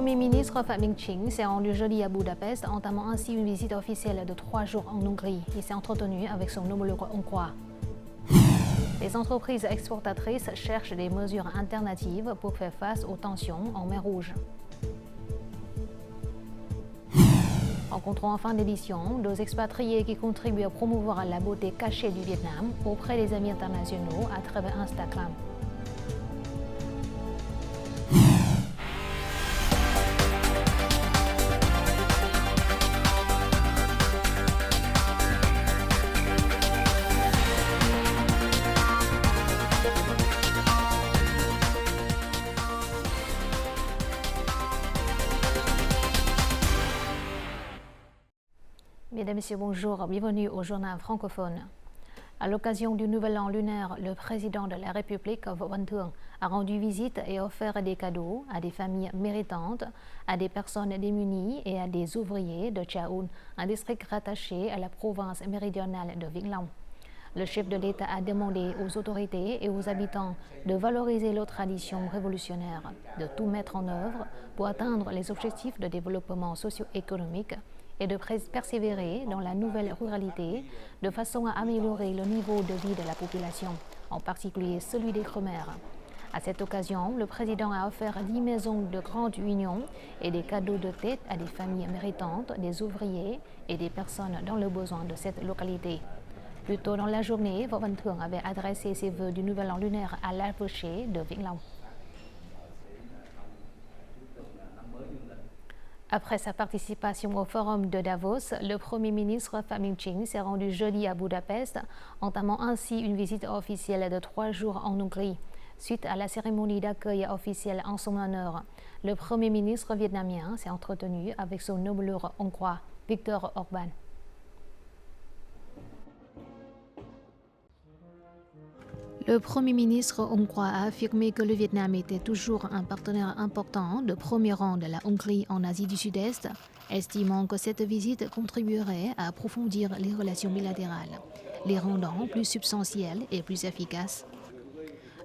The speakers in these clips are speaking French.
Premier ministre Phạm Minh Chính s'est rendu jeudi à Budapest, entamant ainsi une visite officielle de 3 jours en Hongrie. Il s'est entretenu avec son homologue hongrois. Les entreprises exportatrices cherchent des mesures alternatives pour faire face aux tensions en mer Rouge. Rencontrons en fin d'édition deux expatriés qui contribuent à promouvoir la beauté cachée du Vietnam auprès des amis internationaux à travers Instagram. Mesdames et Messieurs, bonjour, bienvenue au journal francophone. À l'occasion du Nouvel An lunaire, le président de la République, Võ Văn Thưởng, a rendu visite et offert des cadeaux à des familles méritantes, à des personnes démunies et à des ouvriers de Cha Un, un district rattaché à la province méridionale de Vĩnh Long. Le chef de l'État a demandé aux autorités et aux habitants de valoriser leurs traditions révolutionnaires, de tout mettre en œuvre pour atteindre les objectifs de développement socio-économique et de persévérer dans la nouvelle ruralité de façon à améliorer le niveau de vie de la population, en particulier celui des Khmers. À cette occasion, le président a offert 10 maisons de grande union et des cadeaux de tête à des familles méritantes, des ouvriers et des personnes dans le besoin de cette localité. Plus tôt dans la journée, Võ Văn Thưởng avait adressé ses vœux du Nouvel An lunaire à l'archevêché de Vĩnh Long. Après sa participation au forum de Davos, le Premier ministre Phạm Minh Chính s'est rendu jeudi à Budapest, entamant ainsi une visite officielle de 3 jours en Hongrie. Suite à la cérémonie d'accueil officielle en son honneur, le Premier ministre vietnamien s'est entretenu avec son homologue hongrois, Viktor Orbán. Le Premier ministre hongrois a affirmé que le Vietnam était toujours un partenaire important de premier rang de la Hongrie en Asie du Sud-Est, estimant que cette visite contribuerait à approfondir les relations bilatérales, les rendant plus substantielles et plus efficaces.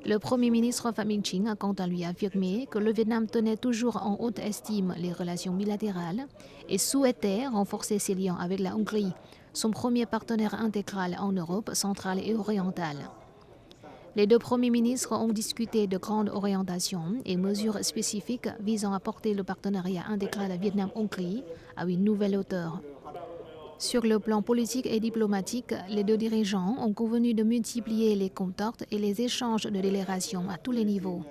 Le Premier ministre Phạm Minh Chính a quant à lui affirmé que le Vietnam tenait toujours en haute estime les relations bilatérales et souhaitait renforcer ses liens avec la Hongrie, son premier partenaire intégral en Europe centrale et orientale. Les deux premiers ministres ont discuté de grandes orientations et mesures spécifiques visant à porter le partenariat intégral Vietnam-Hongrie à une nouvelle hauteur. Sur le plan politique et diplomatique, les deux dirigeants ont convenu de multiplier les contacts et les échanges de délégations à tous les niveaux.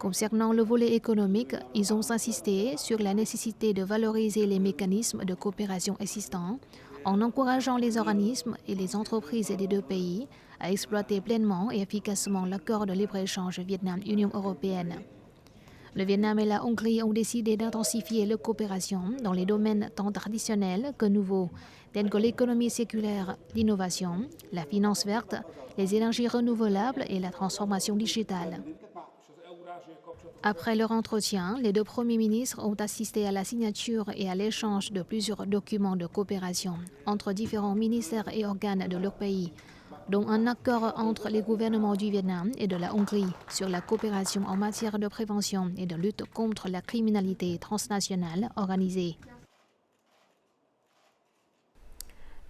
Concernant le volet économique, ils ont insisté sur la nécessité de valoriser les mécanismes de coopération existants en encourageant les organismes et les entreprises des deux pays à exploiter pleinement et efficacement l'accord de libre-échange Vietnam-Union européenne. Le Vietnam et la Hongrie ont décidé d'intensifier leur coopération dans les domaines tant traditionnels que nouveaux, tels que l'économie séculaire, l'innovation, la finance verte, les énergies renouvelables et la transformation digitale. Après leur entretien, les deux premiers ministres ont assisté à la signature et à l'échange de plusieurs documents de coopération entre différents ministères et organes de leur pays, dont un accord entre les gouvernements du Vietnam et de la Hongrie sur la coopération en matière de prévention et de lutte contre la criminalité transnationale organisée.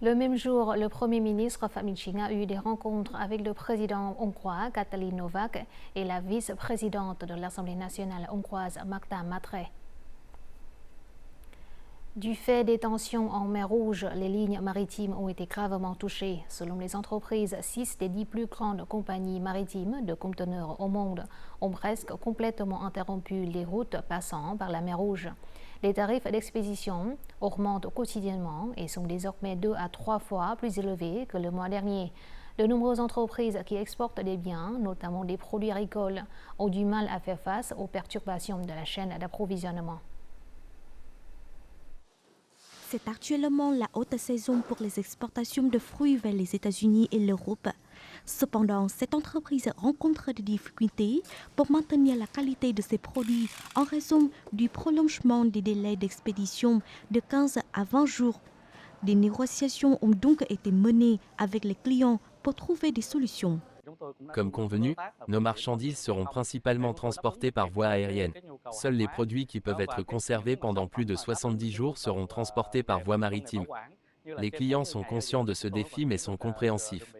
Le même jour, le Premier ministre Phạm Minh Chính a eu des rencontres avec le président hongrois Katalin Novák et la vice-présidente de l'Assemblée nationale hongroise Magda Máté. Du fait des tensions en mer Rouge, les lignes maritimes ont été gravement touchées. Selon les entreprises, 6 des 10 plus grandes compagnies maritimes de conteneurs au monde ont presque complètement interrompu les routes passant par la mer Rouge. Les tarifs d'expédition augmentent quotidiennement et sont désormais 2 à 3 fois plus élevés que le mois dernier. De nombreuses entreprises qui exportent des biens, notamment des produits agricoles, ont du mal à faire face aux perturbations de la chaîne d'approvisionnement. C'est actuellement la haute saison pour les exportations de fruits vers les États-Unis et l'Europe. Cependant, cette entreprise rencontre des difficultés pour maintenir la qualité de ses produits en raison du prolongement des délais d'expédition de 15 à 20 jours. Des négociations ont donc été menées avec les clients pour trouver des solutions. Comme convenu, nos marchandises seront principalement transportées par voie aérienne. Seuls les produits qui peuvent être conservés pendant plus de 70 jours seront transportés par voie maritime. Les clients sont conscients de ce défi mais sont compréhensifs.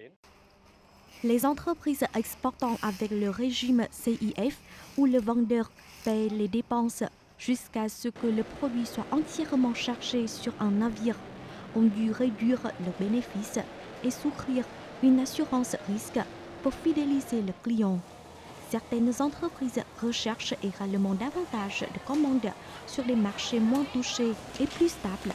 Les entreprises exportant avec le régime CIF où le vendeur paie les dépenses jusqu'à ce que le produit soit entièrement chargé sur un navire ont dû réduire leurs bénéfices et souscrire une assurance risque pour fidéliser le client. Certaines entreprises recherchent également davantage de commandes sur les marchés moins touchés et plus stables.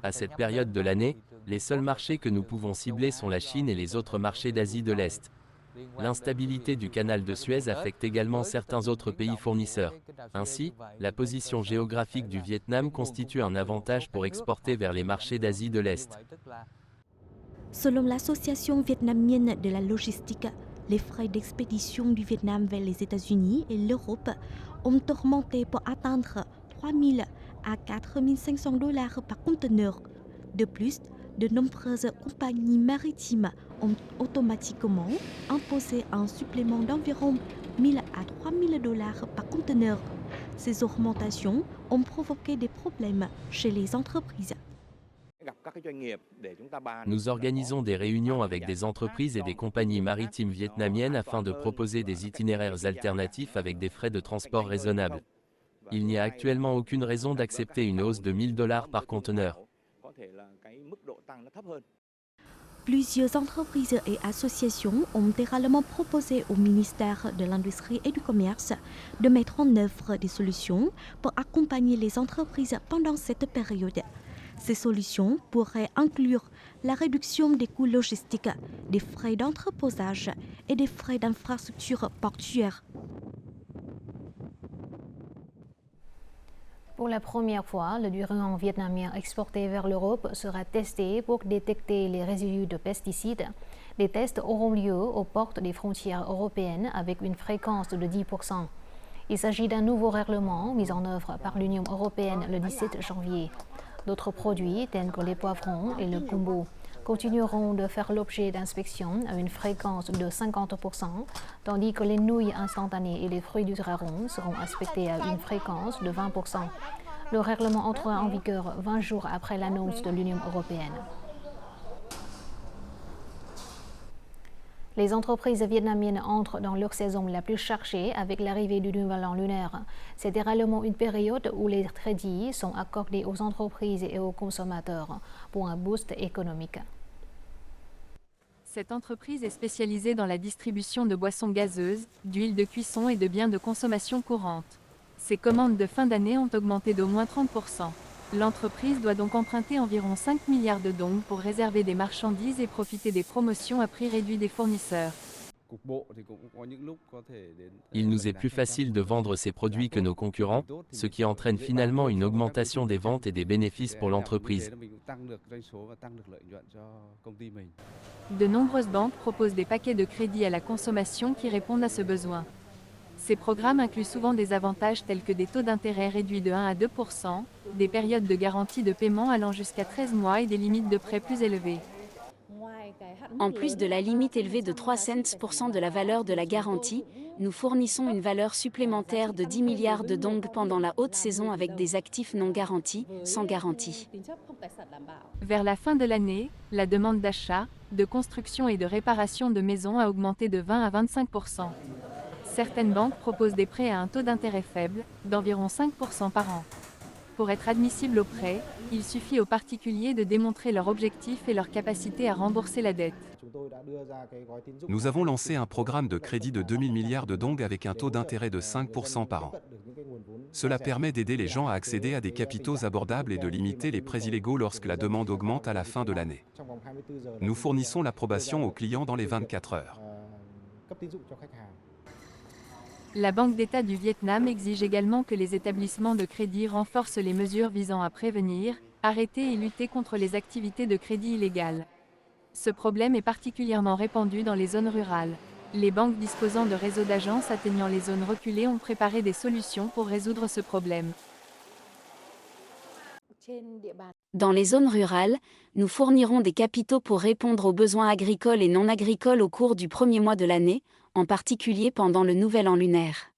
À cette période de l'année, les seuls marchés que nous pouvons cibler sont la Chine et les autres marchés d'Asie de l'Est. L'instabilité du canal de Suez affecte également certains autres pays fournisseurs. Ainsi, la position géographique du Vietnam constitue un avantage pour exporter vers les marchés d'Asie de l'Est. Selon l'Association vietnamienne de la logistique, les frais d'expédition du Vietnam vers les États-Unis et l'Europe ont augmenté pour atteindre 3 000 à 4 500 $ par conteneur. De plus, de nombreuses compagnies maritimes ont automatiquement imposé un supplément d'environ 1 000 à 3 000 $ par conteneur. Ces augmentations ont provoqué des problèmes chez les entreprises. Nous organisons des réunions avec des entreprises et des compagnies maritimes vietnamiennes afin de proposer des itinéraires alternatifs avec des frais de transport raisonnables. Il n'y a actuellement aucune raison d'accepter une hausse de 1 000 $ par conteneur. Plusieurs entreprises et associations ont également proposé au ministère de l'Industrie et du Commerce de mettre en œuvre des solutions pour accompagner les entreprises pendant cette période. Ces solutions pourraient inclure la réduction des coûts logistiques, des frais d'entreposage et des frais d'infrastructure portuaire. Pour la première fois, le durian vietnamien exporté vers l'Europe sera testé pour détecter les résidus de pesticides. Les tests auront lieu aux portes des frontières européennes avec une fréquence de 10%. Il s'agit d'un nouveau règlement mis en œuvre par l'Union européenne le 17 janvier. D'autres produits, tels que les poivrons et le gombo, continueront de faire l'objet d'inspections à une fréquence de 50%, tandis que les nouilles instantanées et les fruits du dragon seront inspectés à une fréquence de 20%. Le règlement entrera en vigueur 20 jours après l'annonce de l'Union européenne. Les entreprises vietnamiennes entrent dans leur saison la plus chargée avec l'arrivée du nouvel an lunaire. C'est également une période où les crédits sont accordés aux entreprises et aux consommateurs pour un boost économique. Cette entreprise est spécialisée dans la distribution de boissons gazeuses, d'huile de cuisson et de biens de consommation courante. Ses commandes de fin d'année ont augmenté d'au moins 30%. L'entreprise doit donc emprunter environ 5 milliards de dong pour réserver des marchandises et profiter des promotions à prix réduit des fournisseurs. Il nous est plus facile de vendre ces produits que nos concurrents, ce qui entraîne finalement une augmentation des ventes et des bénéfices pour l'entreprise. De nombreuses banques proposent des paquets de crédit à la consommation qui répondent à ce besoin. Ces programmes incluent souvent des avantages tels que des taux d'intérêt réduits de 1 à 2%, des périodes de garantie de paiement allant jusqu'à 13 mois et des limites de prêt plus élevées. En plus de la limite élevée de 3 cents % de la valeur de la garantie, nous fournissons une valeur supplémentaire de 10 milliards de dong pendant la haute saison avec des actifs non garantis, sans garantie. Vers la fin de l'année, la demande d'achat, de construction et de réparation de maisons a augmenté de 20 à 25%. Certaines banques proposent des prêts à un taux d'intérêt faible, d'environ 5% par an. Pour être admissible au prêt, il suffit aux particuliers de démontrer leur objectif et leur capacité à rembourser la dette. Nous avons lancé un programme de crédit de 2000 milliards de dong avec un taux d'intérêt de 5% par an. Cela permet d'aider les gens à accéder à des capitaux abordables et de limiter les prêts illégaux lorsque la demande augmente à la fin de l'année. Nous fournissons l'approbation aux clients dans les 24 heures. La Banque d'État du Vietnam exige également que les établissements de crédit renforcent les mesures visant à prévenir, arrêter et lutter contre les activités de crédit illégales. Ce problème est particulièrement répandu dans les zones rurales. Les banques disposant de réseaux d'agences atteignant les zones reculées ont préparé des solutions pour résoudre ce problème. Dans les zones rurales, nous fournirons des capitaux pour répondre aux besoins agricoles et non agricoles au cours du premier mois de l'année, en particulier pendant le Nouvel An lunaire.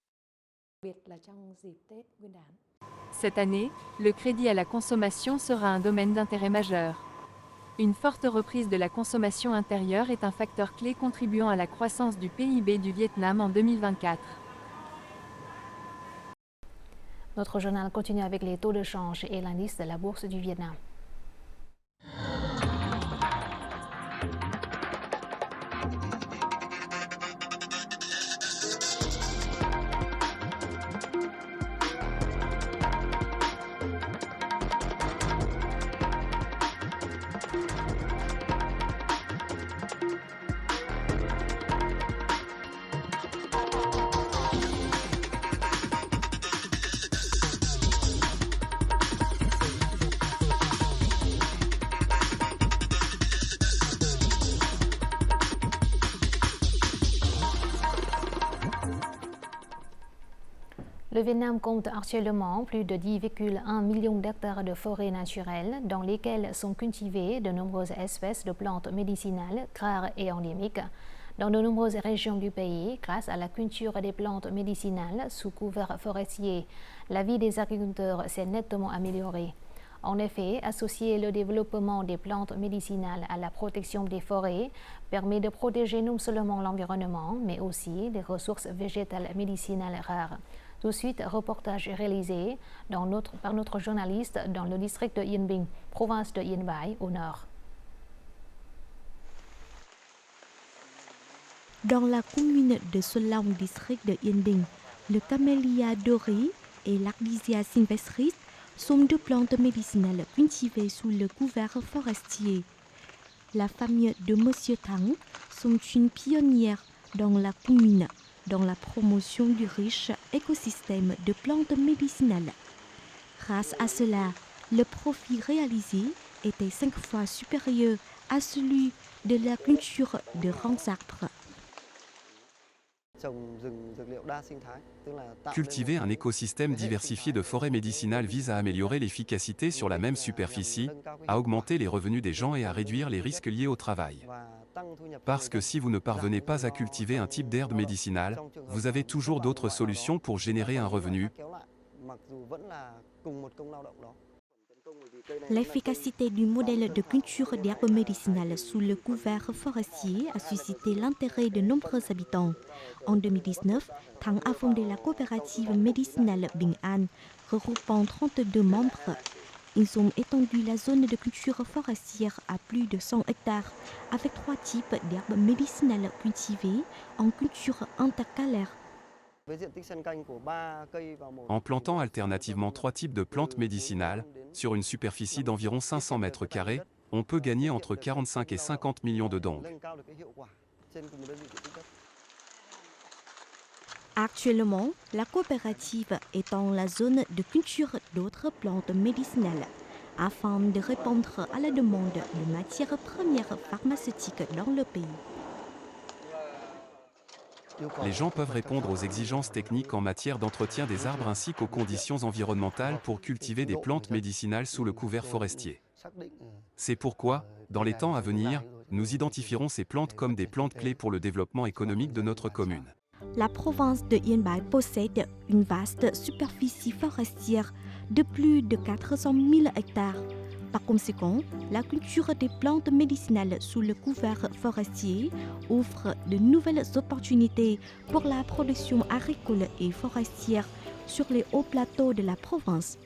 Cette année, le crédit à la consommation sera un domaine d'intérêt majeur. Une forte reprise de la consommation intérieure est un facteur clé contribuant à la croissance du PIB du Vietnam en 2024. Notre journal continue avec les taux de change et l'indice de la bourse du Vietnam. Le Vietnam compte actuellement plus de 10,1 millions d'hectares de forêts naturelles dans lesquelles sont cultivées de nombreuses espèces de plantes médicinales rares et endémiques. Dans de nombreuses régions du pays, grâce à la culture des plantes médicinales sous couvert forestier, la vie des agriculteurs s'est nettement améliorée. En effet, associer le développement des plantes médicinales à la protection des forêts permet de protéger non seulement l'environnement, mais aussi les ressources végétales médicinales rares. Tout de suite, reportage réalisé par notre journaliste dans le district de Yên Binh, province de Yên Bái, au nord. Dans la commune de Solong, district de Yên Binh, le camellia doré et l'Artemisia sylvestris sont deux plantes médicinales cultivées sous le couvert forestier. La famille de Monsieur Thang sont une pionnière dans la commune, dans la promotion du riche écosystème de plantes médicinales. Grâce à cela, le profit réalisé était 5 fois supérieur à celui de la culture de grands arbres. Cultiver un écosystème diversifié de forêts médicinales vise à améliorer l'efficacité sur la même superficie, à augmenter les revenus des gens et à réduire les risques liés au travail. Parce que si vous ne parvenez pas à cultiver un type d'herbe médicinale, vous avez toujours d'autres solutions pour générer un revenu. L'efficacité du modèle de culture d'herbes médicinales sous le couvert forestier a suscité l'intérêt de nombreux habitants. En 2019, Thang a fondé la coopérative médicinale Bình An, regroupant 32 membres. Ils ont étendu la zone de culture forestière à plus de 100 hectares, avec 3 types d'herbes médicinales cultivées en culture intercalaire. En plantant alternativement 3 types de plantes médicinales, sur une superficie d'environ 500 mètres carrés, on peut gagner entre 45 et 50 millions de dong. Actuellement, la coopérative étend la zone de culture d'autres plantes médicinales afin de répondre à la demande de matières premières pharmaceutiques dans le pays. Les gens peuvent répondre aux exigences techniques en matière d'entretien des arbres ainsi qu'aux conditions environnementales pour cultiver des plantes médicinales sous le couvert forestier. C'est pourquoi, dans les temps à venir, nous identifierons ces plantes comme des plantes clés pour le développement économique de notre commune. La province de Yên Bái possède une vaste superficie forestière de plus de 400 000 hectares. Par conséquent, la culture des plantes médicinales sous le couvert forestier offre de nouvelles opportunités pour la production agricole et forestière sur les hauts plateaux de la province.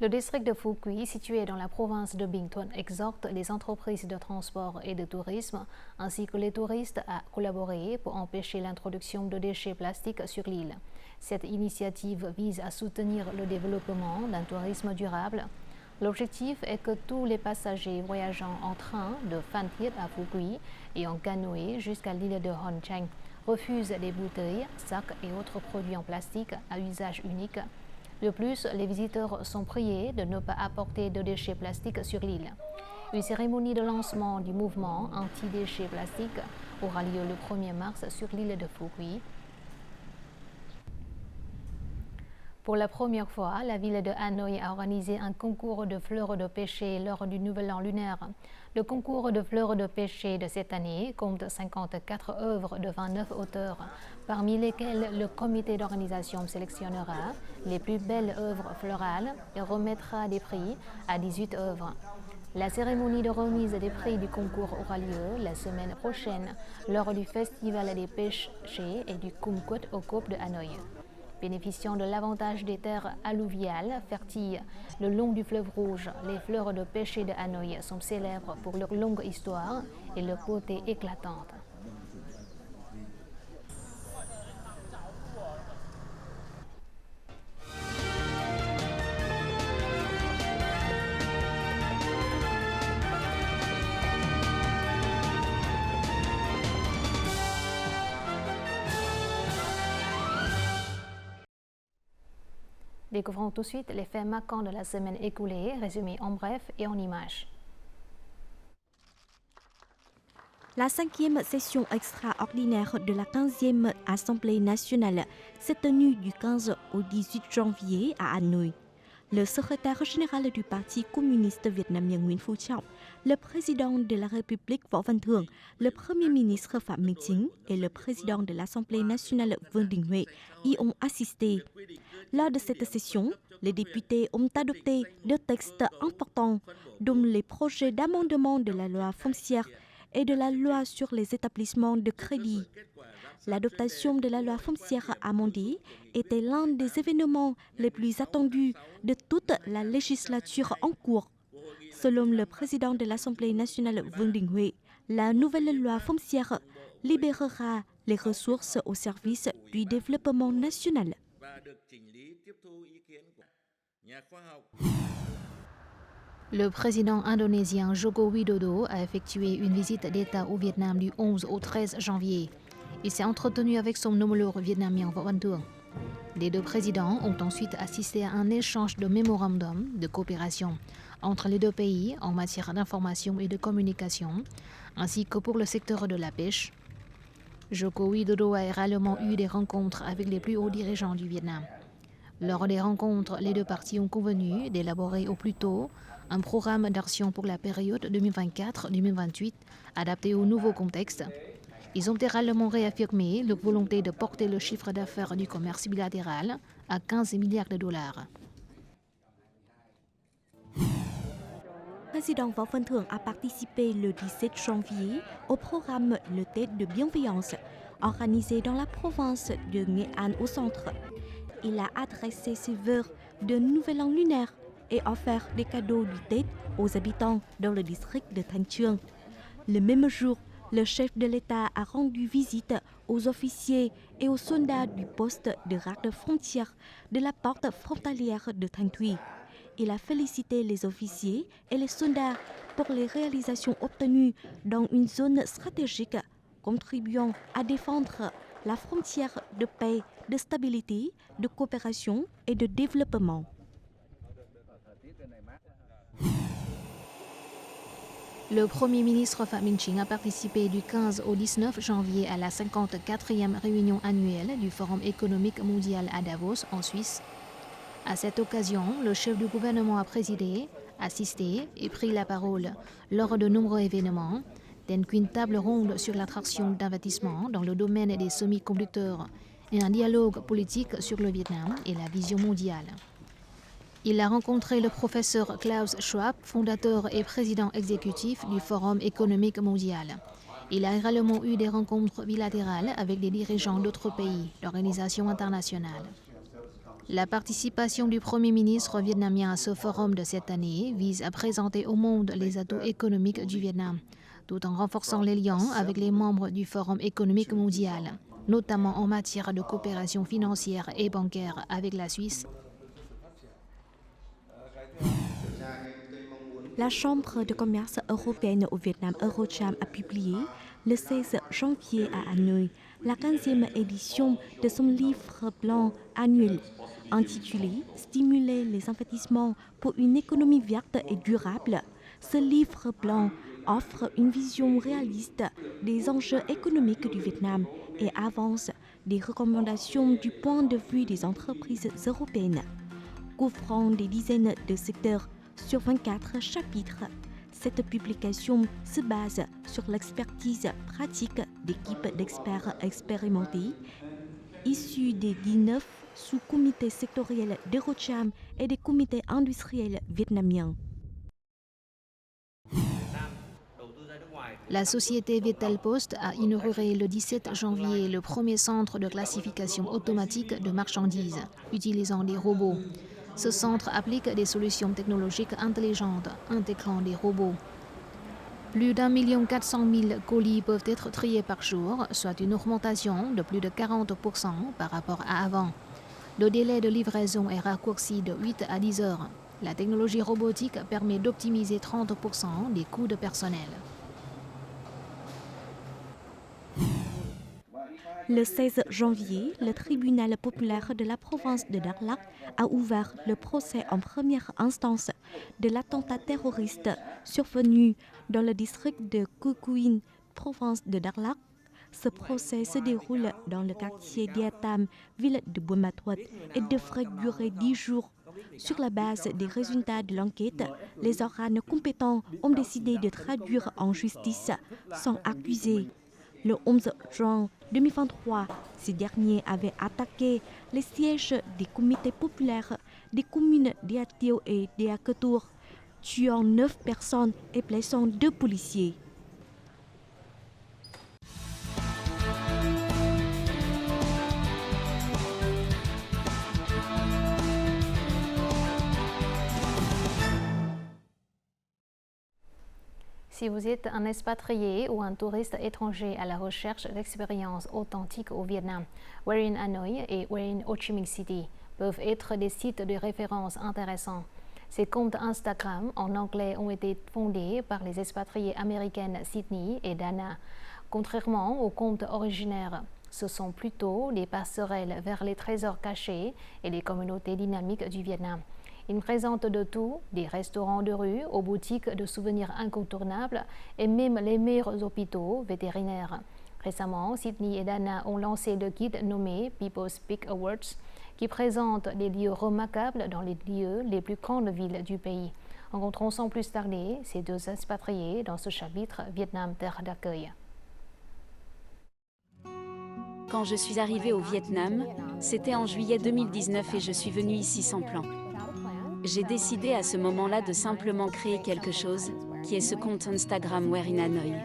Le district de Phu Quy, situé dans la province de Binh Thuận, exhorte les entreprises de transport et de tourisme, ainsi que les touristes, à collaborer pour empêcher l'introduction de déchets plastiques sur l'île. Cette initiative vise à soutenir le développement d'un tourisme durable. L'objectif est que tous les passagers voyageant en train de Phan Thiết à Phu Quy et en canoë jusqu'à l'île de Hon Chang refusent les bouteilles, sacs et autres produits en plastique à usage unique. De plus, les visiteurs sont priés de ne pas apporter de déchets plastiques sur l'île. Une cérémonie de lancement du mouvement anti-déchets plastiques aura lieu le 1er mars sur l'île de Phu Quy. Pour la première fois, la ville de Hanoï a organisé un concours de fleurs de pêcher lors du Nouvel An lunaire. Le concours de fleurs de pêcher de cette année compte 54 œuvres de 29 auteurs, parmi lesquelles le comité d'organisation sélectionnera les plus belles œuvres florales et remettra des prix à 18 œuvres. La cérémonie de remise des prix du concours aura lieu la semaine prochaine lors du Festival des pêchers et du Kumquat au Coop de Hanoï. Bénéficiant de l'avantage des terres alluviales fertiles le long du fleuve Rouge, les fleurs de pêcher de Hanoï sont célèbres pour leur longue histoire et leur beauté éclatante. Découvrons tout de suite les faits marquants de la semaine écoulée, résumés en bref et en images. La 5e session extraordinaire de la 15e Assemblée nationale s'est tenue du 15 au 18 janvier à Hanoï. Le secrétaire général du Parti communiste vietnamien Nguyen Phu Trọng, le président de la République Võ Văn Thưởng, le premier ministre Phạm Minh Chính et le président de l'Assemblée nationale Vương Đình Huệ y ont assisté. Lors de cette session, les députés ont adopté deux textes importants, dont les projets d'amendement de la loi foncière et de la loi sur les établissements de crédit. L'adoption de la loi foncière amendée était l'un des événements les plus attendus de toute la législature en cours. Selon le président de l'Assemblée nationale Vương Đình Huệ, la nouvelle loi foncière libérera les ressources au service du développement national. Le président indonésien Joko Widodo a effectué une visite d'État au Vietnam du 11 au 13 janvier. Il s'est entretenu avec son homologue vietnamien Võ Văn Thưởng. Les deux présidents ont ensuite assisté à un échange de mémorandums de coopération entre les deux pays en matière d'information et de communication, ainsi que pour le secteur de la pêche. Joko Widodo a également eu des rencontres avec les plus hauts dirigeants du Vietnam. Lors des rencontres, les deux parties ont convenu d'élaborer au plus tôt un programme d'action pour la période 2024-2028 adapté au nouveau contexte. Ils ont également réaffirmé leur volonté de porter le chiffre d'affaires du commerce bilatéral à 15 milliards de dollars. Le président Võ Văn Thưởng a participé le 17 janvier au programme Le Tết de bienveillance organisé dans la province de Nghệ An au centre. Il a adressé ses vœux de Nouvel An lunaire et offert des cadeaux du Tết aux habitants dans le district de Thanh Trương. Le même jour, le chef de l'État a rendu visite aux officiers et aux soldats du poste de garde-frontière de la porte frontalière de Thanh Thuy. Il a félicité les officiers et les soldats pour les réalisations obtenues dans une zone stratégique, contribuant à défendre la frontière de paix, de stabilité, de coopération et de développement. Le Premier ministre Phạm Minh Chính a participé du 15 au 19 janvier à la 54e réunion annuelle du Forum économique mondial à Davos, en Suisse. À cette occasion, le chef du gouvernement a présidé, assisté et pris la parole lors de nombreux événements, tels qu'une table ronde sur l'attraction d'investissements dans le domaine des semi-conducteurs et un dialogue politique sur le Vietnam et la vision mondiale. Il a rencontré le professeur Klaus Schwab, fondateur et président exécutif du Forum économique mondial. Il a également eu des rencontres bilatérales avec des dirigeants d'autres pays, d'organisations internationales. La participation du Premier ministre vietnamien à ce forum de cette année vise à présenter au monde les atouts économiques du Vietnam, tout en renforçant les liens avec les membres du Forum économique mondial, notamment en matière de coopération financière et bancaire avec la Suisse. La Chambre de commerce européenne au Vietnam Eurocham a publié le 16 janvier à Hanoï la 15e édition de son livre blanc annuel intitulé « Stimuler les investissements pour une économie verte et durable ». Ce livre blanc offre une vision réaliste des enjeux économiques du Vietnam et avance des recommandations du point de vue des entreprises européennes. Couvrant des dizaines de secteurs sur 24 chapitres, cette publication se base sur l'expertise pratique d'équipes d'experts expérimentés issus des 19 sous-comités sectoriels d'Eurocham et des comités industriels vietnamiens. La société Viettelpost a inauguré le 17 janvier le premier centre de classification automatique de marchandises utilisant des robots. Ce centre applique des solutions technologiques intelligentes intégrant des robots. Plus d'1,4 million colis peuvent être triés par jour, soit une augmentation de plus de 40% par rapport à avant. Le délai de livraison est raccourci de 8 à 10 heures. La technologie robotique permet d'optimiser 30% des coûts de personnel. Le 16 janvier, le tribunal populaire de la province de Dakhla a ouvert le procès en première instance de l'attentat terroriste survenu dans le district de Cucuin, province de Dakhla. Ce procès se déroule dans le quartier d'Yatam, ville de Buôn Ma Thuột, et devrait durer 10 jours. Sur la base des résultats de l'enquête, les organes compétents ont décidé de traduire en justice sans accusés. Le 11 juin 2023, ces derniers avaient attaqué les sièges des comités populaires des communes d'Ea Tiêu et d'Ea Cơ Tour, tuant 9 personnes et blessant 2 policiers. Si vous êtes un expatrié ou un touriste étranger à la recherche d'expériences authentiques au Vietnam, We're in Hanoi et We're in Ho Chi Minh City peuvent être des sites de référence intéressants. Ces comptes Instagram en anglais ont été fondés par les expatriées américaines Sydney et Dana. Contrairement aux comptes originaires, ce sont plutôt des passerelles vers les trésors cachés et les communautés dynamiques du Vietnam. Ils présentent de tout, des restaurants de rue aux boutiques de souvenirs incontournables et même les meilleurs hôpitaux vétérinaires. Récemment, Sydney et Dana ont lancé le guide nommé People's Pick Awards qui présente des lieux remarquables dans les lieux les plus grandes villes du pays. Rencontrons sans plus tarder ces 2 expatriés dans ce chapitre Vietnam, terre d'accueil. Quand je suis arrivée au Vietnam, c'était en juillet 2019 et je suis venue ici sans plan. J'ai décidé à ce moment-là de simplement créer quelque chose, qui est ce compte Instagram We're in Hanoi.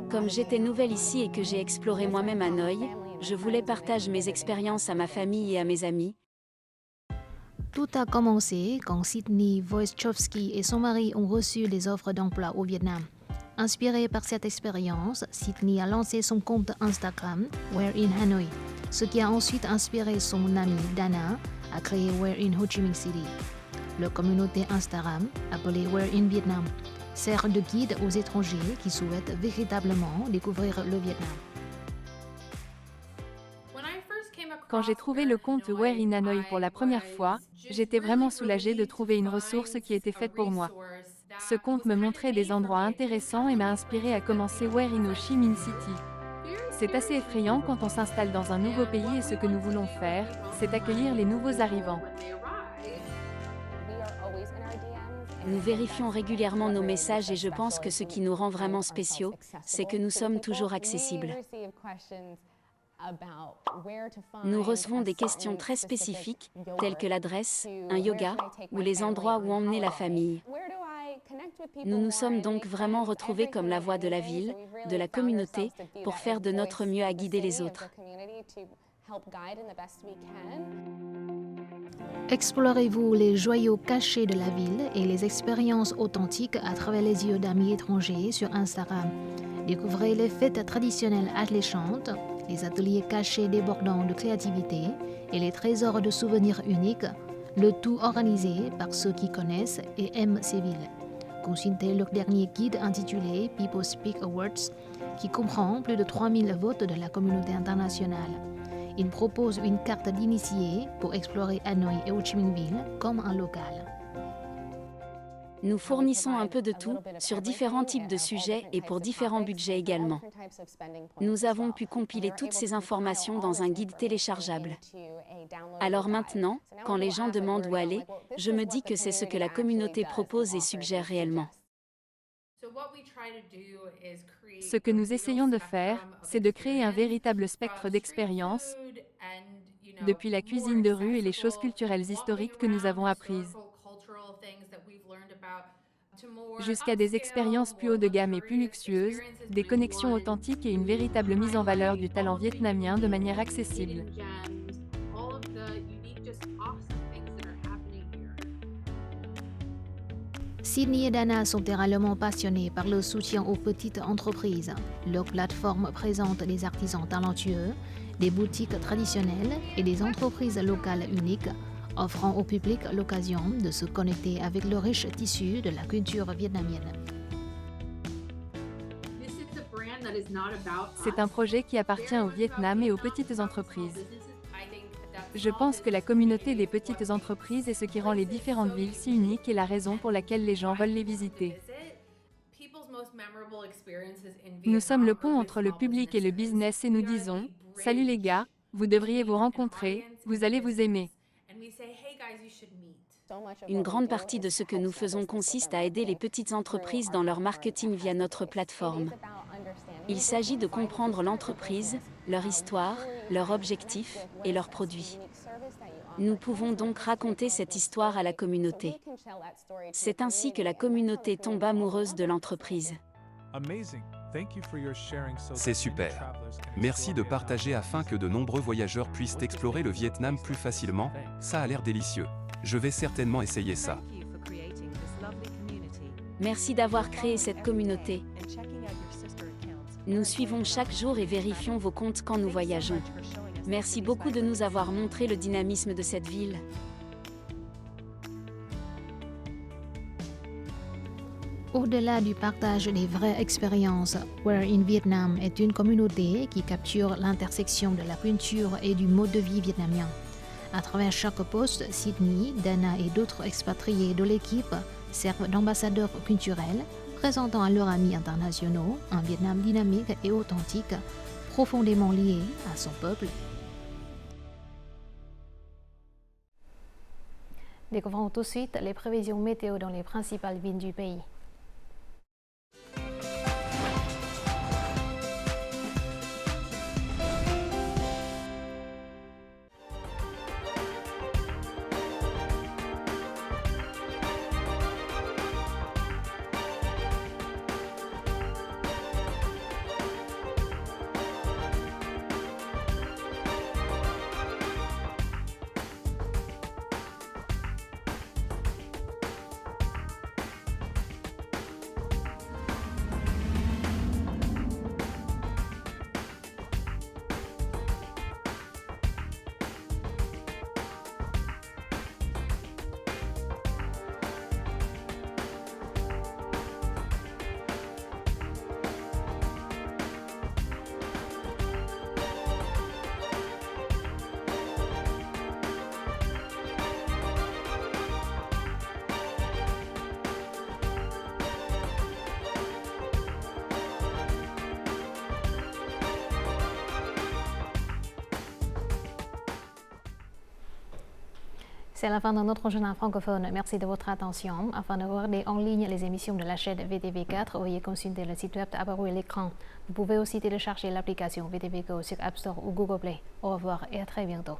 Comme j'étais nouvelle ici et que j'ai exploré moi-même Hanoï, je voulais partager mes expériences à ma famille et à mes amis. Tout a commencé quand Sydney Wojciechowski et son mari ont reçu des offres d'emploi au Vietnam. Inspirée par cette expérience, Sydney a lancé son compte Instagram We're in Hanoi, ce qui a ensuite inspiré son amie Dana à créer We're in Ho Chi Minh City. La communauté Instagram, appelée We're in Vietnam, sert de guide aux étrangers qui souhaitent véritablement découvrir le Vietnam. Quand j'ai trouvé le compte We're in Hanoi pour la première fois, j'étais vraiment soulagée de trouver une ressource qui était faite pour moi. Ce compte me montrait des endroits intéressants et m'a inspiré à commencer We're in Ho Chi Minh City. C'est assez effrayant quand on s'installe dans un nouveau pays et ce que nous voulons faire, c'est accueillir les nouveaux arrivants. Nous vérifions régulièrement nos messages et je pense que ce qui nous rend vraiment spéciaux, c'est que nous sommes toujours accessibles. Nous recevons des questions très spécifiques, telles que l'adresse, un yoga, ou les endroits où emmener la famille. Nous nous sommes donc vraiment retrouvés comme la voix de la ville, de la communauté, pour faire de notre mieux à guider les autres. Explorez-vous les joyaux cachés de la ville et les expériences authentiques à travers les yeux d'amis étrangers sur Instagram. Découvrez les fêtes traditionnelles alléchantes, les ateliers cachés débordant de créativité et les trésors de souvenirs uniques, le tout organisé par ceux qui connaissent et aiment ces villes. Consultez le dernier guide intitulé People's Pick Awards, qui comprend plus de 3000 votes de la communauté internationale. Il propose une carte d'initié pour explorer Hanoï et Ho Chi Minh Ville comme un local. Nous fournissons un peu de tout, sur différents types de sujets et pour différents budgets également. Nous avons pu compiler toutes ces informations dans un guide téléchargeable. Alors maintenant, quand les gens demandent où aller, je me dis que c'est ce que la communauté propose et suggère réellement. Ce que nous essayons de faire, c'est de créer un véritable spectre d'expériences, depuis la cuisine de rue et les choses culturelles historiques que nous avons apprises, jusqu'à des expériences plus haut de gamme et plus luxueuses, des connexions authentiques et une véritable mise en valeur du talent vietnamien de manière accessible. Sydney et Dana sont également passionnés par le soutien aux petites entreprises. Leur plateforme présente des artisans talentueux, des boutiques traditionnelles et des entreprises locales uniques, offrant au public l'occasion de se connecter avec le riche tissu de la culture vietnamienne. C'est un projet qui appartient au Vietnam et aux petites entreprises. Je pense que la communauté des petites entreprises est ce qui rend les différentes villes si uniques et la raison pour laquelle les gens veulent les visiter. Nous sommes le pont entre le public et le business et nous disons « Salut les gars, vous devriez vous rencontrer, vous allez vous aimer ». Une grande partie de ce que nous faisons consiste à aider les petites entreprises dans leur marketing via notre plateforme. Il s'agit de comprendre l'entreprise, leur histoire, leurs objectifs et leurs produits. Nous pouvons donc raconter cette histoire à la communauté. C'est ainsi que la communauté tombe amoureuse de l'entreprise. C'est super. Merci de partager afin que de nombreux voyageurs puissent explorer le Vietnam plus facilement, ça a l'air délicieux. Je vais certainement essayer ça. Merci d'avoir créé cette communauté. Nous suivons chaque jour et vérifions vos comptes quand nous voyageons. Merci beaucoup de nous avoir montré le dynamisme de cette ville. Au-delà du partage des vraies expériences, Where in Vietnam est une communauté qui capture l'intersection de la culture et du mode de vie vietnamien. À travers chaque poste, Sydney, Dana et d'autres expatriés de l'équipe servent d'ambassadeurs culturels, présentant à leurs amis internationaux un Vietnam dynamique et authentique, profondément lié à son peuple. Découvrons tout de suite les prévisions météo dans les principales villes du pays. C'est la fin de notre journal francophone. Merci de votre attention. Afin de regarder en ligne les émissions de la chaîne VTV4, veuillez consulter le site web apparu à l'écran. Vous pouvez aussi télécharger l'application VTV Go sur App Store ou Google Play. Au revoir et à très bientôt.